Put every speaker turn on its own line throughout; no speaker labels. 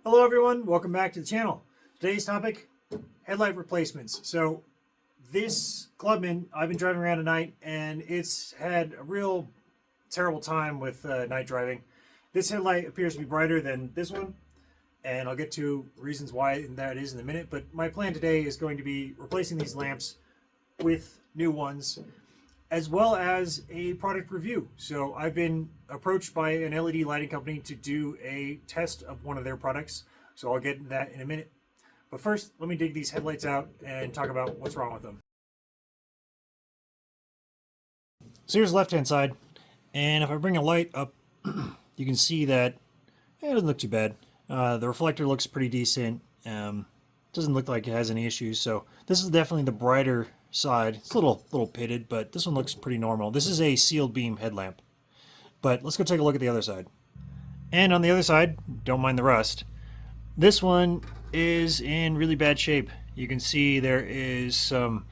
Hello everyone, welcome back to the channel. Today's topic, headlight replacements. So this Clubman, I've been driving around tonight and it's had a real terrible time with night driving. This headlight appears to be brighter than this one, and I'll get to reasons why that is in a minute, but my plan today is going to be replacing these lamps with new ones, as well as a product review. So I've been approached by an LED lighting company to do a test of one of their products. So I'll get into that in a minute. But first, let me dig these headlights out and talk about what's wrong with them. So here's the left-hand side. And if I bring a light up, you can see that it doesn't look too bad. The reflector looks pretty decent. Doesn't look like it has any issues. So this is definitely the brighter side. It's a little pitted, but this one looks pretty normal. This is a sealed beam headlamp. But let's go take a look at the other side. And on the other side, don't mind the rust, this one is in really bad shape. You can see there is some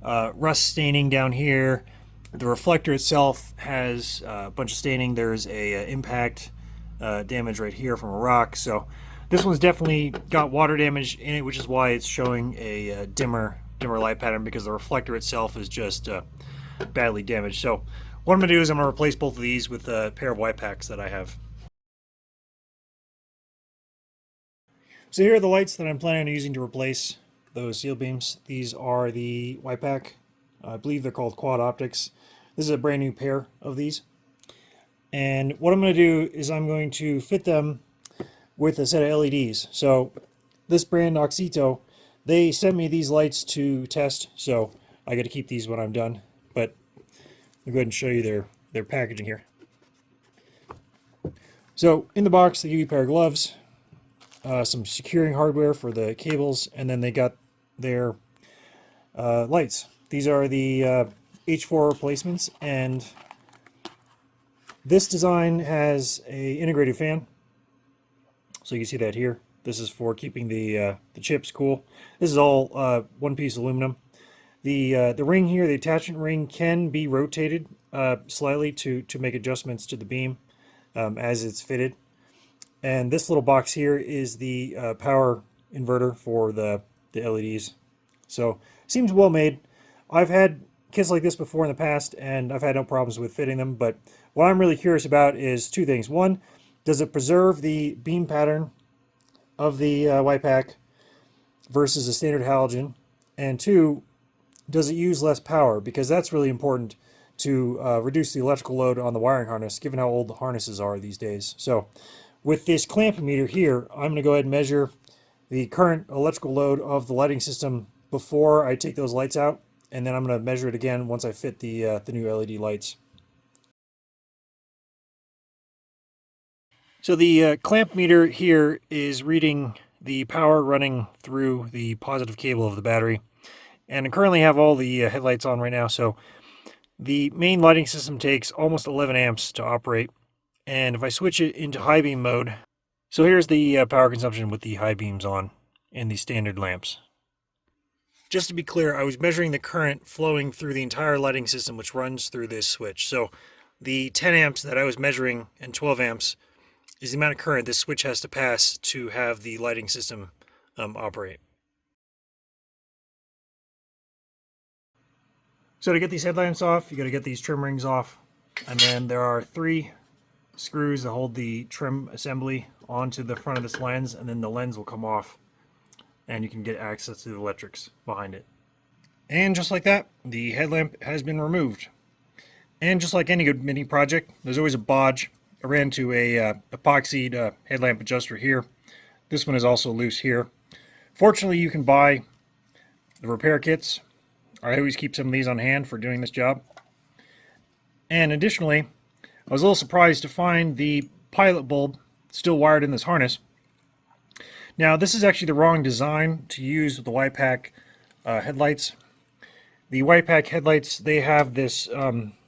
rust staining down here. The reflector itself has a bunch of staining. There's a impact damage right here from a rock. So this one's definitely got water damage in it, which is why it's showing a dimmer light pattern, because the reflector itself is just badly damaged. So what I'm going to do is I'm going to replace both of these with a pair of Wipacs that I have. So here are the lights that I'm planning on using to replace those seal beams. These are the Wipac. I believe they're called Quad Optics. This is a brand new pair of these. And what I'm going to do is I'm going to fit them with a set of LEDs. So this brand, Auxito, they sent me these lights to test, so I got to keep these when I'm done. But I'll go ahead and show you their packaging here. So in the box, they give you a pair of gloves, some securing hardware for the cables, and then they got their lights. These are the H4 replacements, and this design has a integrated fan. So you can see that here. This is for keeping the chips cool. This is all one piece aluminum. The ring here, the attachment ring, can be rotated slightly to make adjustments to the beam as it's fitted. And this little box here is the power inverter for the LEDs. So seems well made. I've had kits like this before in the past, and I've had no problems with fitting them. But what I'm really curious about is two things. One, does it preserve the beam pattern of the Wipac versus a standard halogen? And two, does it use less power? Because that's really important to reduce the electrical load on the wiring harness, given how old the harnesses are these days. So with this clamp meter here, I'm going to go ahead and measure the current electrical load of the lighting system before I take those lights out, and then I'm going to measure it again once I fit the new LED lights. So the clamp meter here is reading the power running through the positive cable of the battery. And I currently have all the headlights on right now, so the main lighting system takes almost 11 amps to operate. And if I switch it into high beam mode, so here's the power consumption with the high beams on in the standard lamps. Just to be clear, I was measuring the current flowing through the entire lighting system, which runs through this switch. So the 10 amps that I was measuring and 12 amps is the amount of current this switch has to pass to have the lighting system operate. So to get these headlamps off, you got to get these trim rings off, and then there are 3 screws that hold the trim assembly onto the front of this lens, and then the lens will come off, and you can get access to the electrics behind it. And just like that, the headlamp has been removed. And just like any good mini project, there's always a bodge. I ran into a epoxied headlamp adjuster here. This one is also loose here. Fortunately, you can buy the repair kits. I always keep some of these on hand for doing this job. And additionally, I was a little surprised to find the pilot bulb still wired in this harness. Now, this is actually the wrong design to use with the Wipac headlights. The Wipac headlights, they have this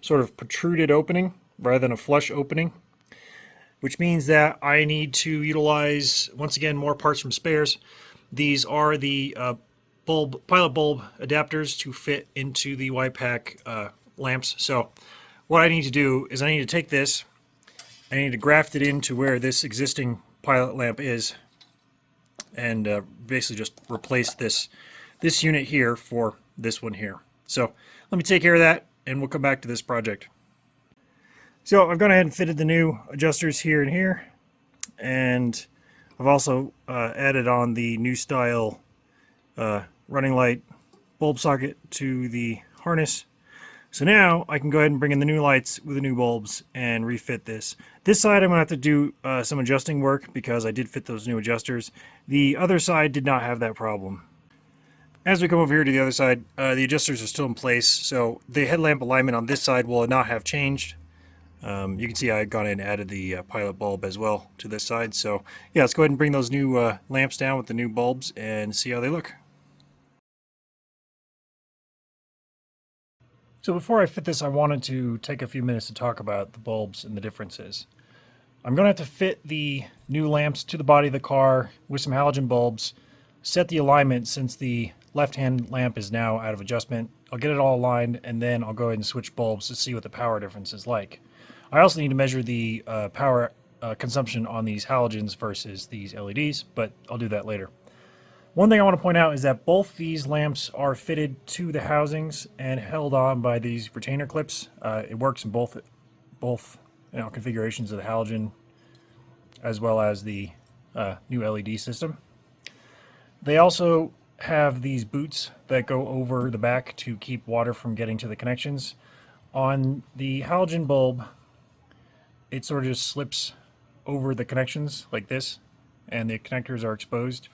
sort of protruded opening rather than a flush opening, which means that I need to utilize, once again, more parts from spares. These are the pilot bulb adapters to fit into the Wipac lamps. So what I need to do is I need to take this, I need to graft it into where this existing pilot lamp is, and basically just replace this unit here for this one here. So let me take care of that, and we'll come back to this project. So I've gone ahead and fitted the new adjusters here and here, and I've also added on the new style running light bulb socket to the harness. So now I can go ahead and bring in the new lights with the new bulbs and refit this. This side I'm going to have to do some adjusting work because I did fit those new adjusters. The other side did not have that problem. As we come over here to the other side, the adjusters are still in place, so the headlamp alignment on this side will not have changed. You can see I've gone in and added the pilot bulb as well to this side. So yeah, let's go ahead and bring those new lamps down with the new bulbs and see how they look. So before I fit this, I wanted to take a few minutes to talk about the bulbs and the differences. I'm going to have to fit the new lamps to the body of the car with some halogen bulbs, set the alignment since the left-hand lamp is now out of adjustment. I'll get it all aligned, and then I'll go ahead and switch bulbs to see what the power difference is like. I also need to measure the power consumption on these halogens versus these LEDs, but I'll do that later. One thing I want to point out is that both these lamps are fitted to the housings and held on by these retainer clips. It works in both configurations of the halogen as well as the new LED system. They also have these boots that go over the back to keep water from getting to the connections. On the halogen bulb, it sort of just slips over the connections like this, and the connectors are exposed.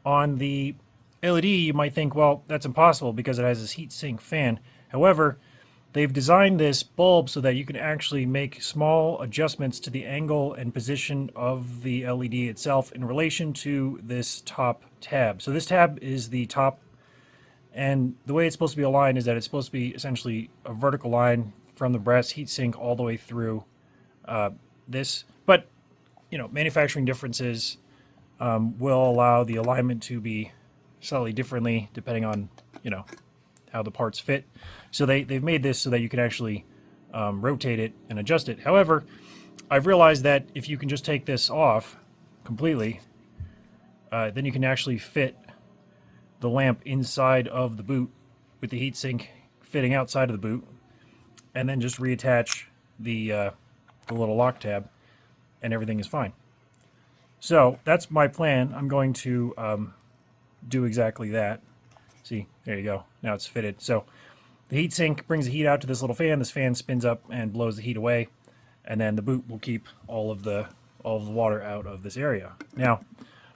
On the LED, you might think, well, that's impossible because it has this heat sink fan. However, they've designed this bulb so that you can actually make small adjustments to the angle and position of the LED itself in relation to this top tab. So this tab is the top, and the way it's supposed to be aligned is that it's supposed to be essentially a vertical line from the brass heatsink all the way through this. But, you know, manufacturing differences will allow the alignment to be slightly differently depending on, you know, how the parts fit. So they've made this so that you can actually rotate it and adjust it. However, I've realized that if you can just take this off completely, then you can actually fit the lamp inside of the boot with the heatsink fitting outside of the boot, and then just reattach the little lock tab, and everything is fine. So that's my plan. I'm going to do exactly that. See, there you go. Now it's fitted. So the heatsink brings the heat out to this little fan. This fan spins up and blows the heat away, and then the boot will keep all of the water out of this area. Now,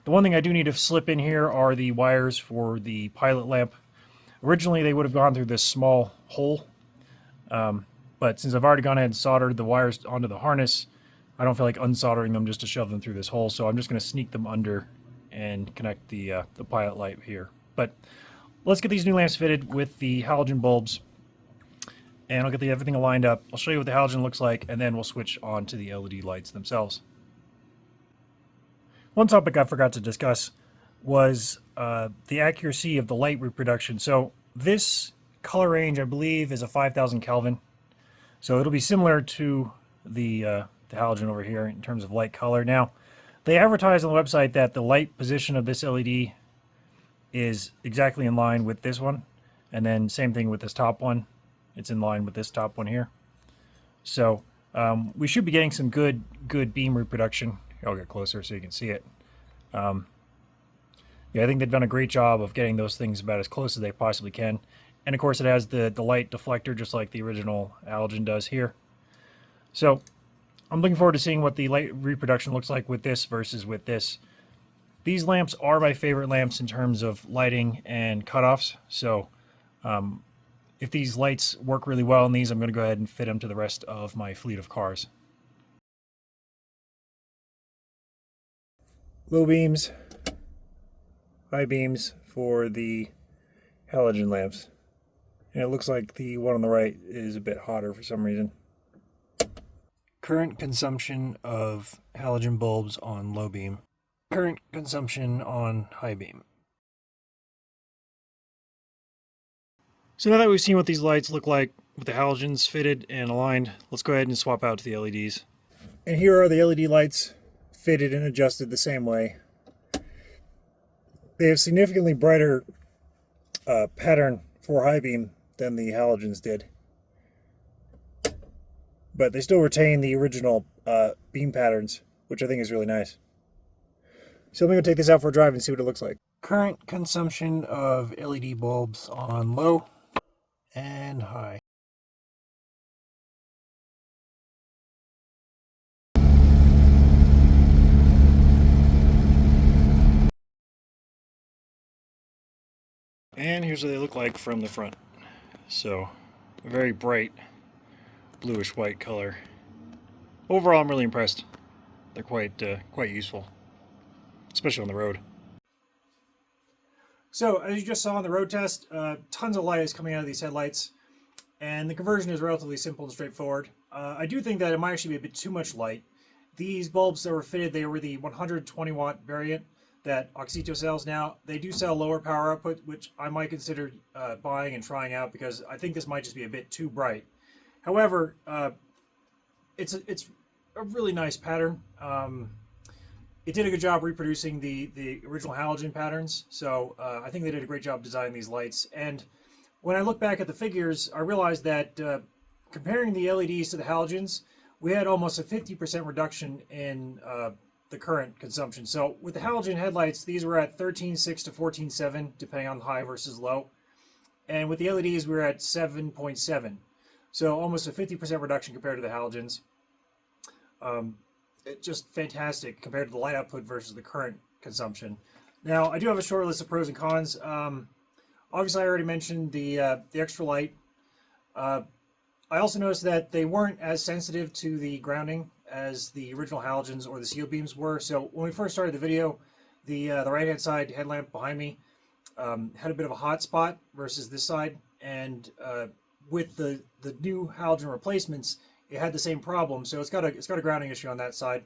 the one thing I do need to slip in here are the wires for the pilot lamp. Originally, they would have gone through this small hole, but since I've already gone ahead and soldered the wires onto the harness, I don't feel like unsoldering them just to shove them through this hole, so I'm just going to sneak them under and connect the pilot light here. But let's get these new lamps fitted with the halogen bulbs, and I'll get everything aligned up. I'll show you what the halogen looks like, and then we'll switch on to the LED lights themselves. One topic I forgot to discuss was the accuracy of the light reproduction. So this color range, I believe, is a 5,000 Kelvin. So it'll be similar to the halogen over here in terms of light color. Now, they advertise on the website that the light position of this LED is exactly in line with this one, and then same thing with this top one. It's in line with this top one here. So we should be getting some good beam reproduction. Here, I'll get closer so you can see it. Yeah, I think they've done a great job of getting those things about as close as they possibly can. And of course it has the light deflector just like the original halogen does here. So I'm looking forward to seeing what the light reproduction looks like with this versus with this. These lamps are my favorite lamps in terms of lighting and cutoffs. So if these lights work really well in these, I'm going to go ahead and fit them to the rest of my fleet of cars. Low beams, high beams for the halogen lamps. And it looks like the one on the right is a bit hotter for some reason. Current consumption of halogen bulbs on low beam. Current consumption on high beam. So now that we've seen what these lights look like with the halogens fitted and aligned, let's go ahead and swap out to the LEDs. And here are the LED lights fitted and adjusted the same way. They have significantly brighter pattern for high beam than the halogens did, but they still retain the original beam patterns, which I think is really nice. So let me go take this out for a drive and see what it looks like. Current consumption of LED bulbs on low and high. And here's what they look like from the front. So, a very bright bluish white color. Overall, I'm really impressed. They're quite useful, especially on the road. So, as you just saw on the road test, tons of light is coming out of these headlights, and the conversion is relatively simple and straightforward. I do think that it might actually be a bit too much light. These bulbs that were fitted, they were the 120 watt variant that Auxito sells now. They do sell lower power output, which I might consider buying and trying out because I think this might just be a bit too bright. However, it's a really nice pattern. It did a good job reproducing the original halogen patterns, so I think they did a great job designing these lights. And when I look back at the figures, I realized that comparing the LEDs to the halogens, we had almost a 50% reduction in the current consumption. So with the halogen headlights, these were at 13.6 to 14.7, depending on high versus low. And with the LEDs, we were at 7.7. So almost a 50% reduction compared to the halogens. It's just fantastic compared to the light output versus the current consumption. Now, I do have a short list of pros and cons. Obviously, I already mentioned the extra light. I also noticed that they weren't as sensitive to the grounding as the original halogens or the seal beams were. So when we first started the video, the right-hand side headlamp behind me had a bit of a hot spot versus this side, and with the new halogen replacements, it had the same problem. So it's got a grounding issue on that side.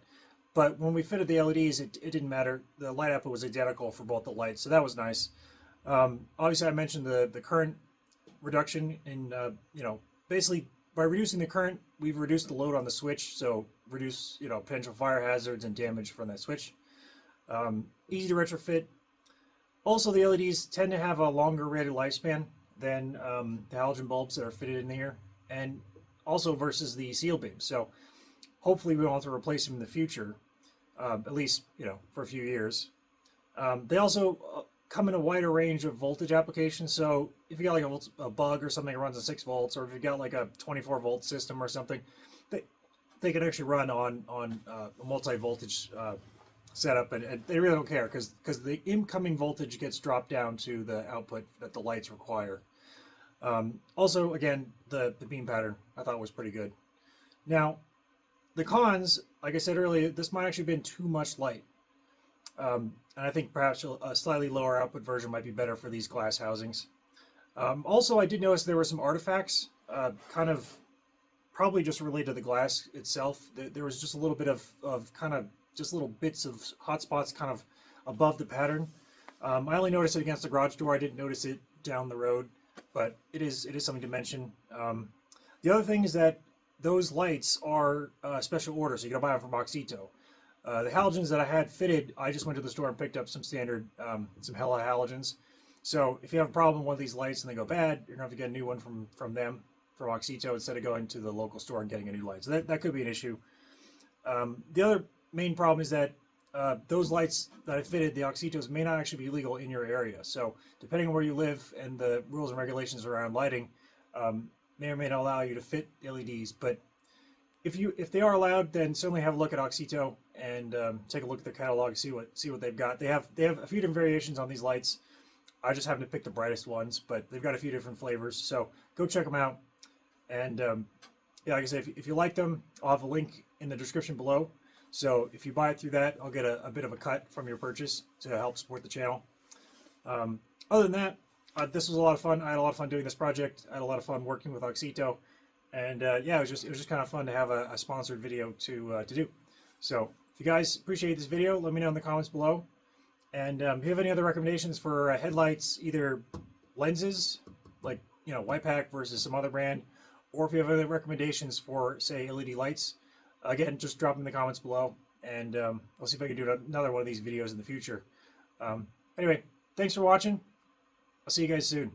But when we fitted the LEDs, it didn't matter. The light output was identical for both the lights, so that was nice. Obviously, I mentioned the current reduction in basically by reducing the current, we've reduced the load on the switch, so reduce potential fire hazards and damage from that switch. Easy to retrofit. Also, the LEDs tend to have a longer rated lifespan than the halogen bulbs that are fitted in here, and also versus the seal beams. So hopefully we don't have to replace them in the future, at least for a few years. They also come in a wider range of voltage applications. So if you got like a bug or something that runs at 6 volts, or if you got like a 24 volt system or something, they can actually run on a multi-voltage setup, and they really don't care because the incoming voltage gets dropped down to the output that the lights require. Also, again, the beam pattern I thought was pretty good. Now, the cons, like I said earlier, this might actually have been too much light. And I think perhaps a slightly lower output version might be better for these glass housings. Also, I did notice there were some artifacts, kind of probably just related to the glass itself. There was just a little bit of kind of just little bits of hot spots kind of above the pattern. I only noticed it against the garage door. I didn't notice it down the road, but it is something to mention. The other thing is that those lights are special order, so you gotta buy them from Auxito. The halogens that I had fitted, I just went to the store and picked up some standard, some Hella halogens. So if you have a problem with one of these lights and they go bad, you're gonna have to get a new one from them, from Auxito, instead of going to the local store and getting a new light. So that could be an issue. The other main problem is that those lights that I fitted, the Auxitos, may not actually be legal in your area. So depending on where you live and the rules and regulations around lighting, may or may not allow you to fit LEDs. But if they are allowed, then certainly have a look at Auxito and take a look at their catalog and see what they've got. They have a few different variations on these lights. I just happen to pick the brightest ones, but they've got a few different flavors. So go check them out. And yeah, like I said, if you like them, I'll have a link in the description below. So if you buy it through that, I'll get a bit of a cut from your purchase to help support the channel. Other than that, this was a lot of fun. I had a lot of fun doing this project. I had a lot of fun working with Auxito. And yeah, it was just kind of fun to have a sponsored video to do. So if you guys appreciate this video, let me know in the comments below. And if you have any other recommendations for headlights, either lenses, like Wipac versus some other brand, or if you have other recommendations for, say, LED lights, again, just drop them in the comments below, and I'll see if I can do another one of these videos in the future. Anyway, Thanks for watching. I'll see you guys soon.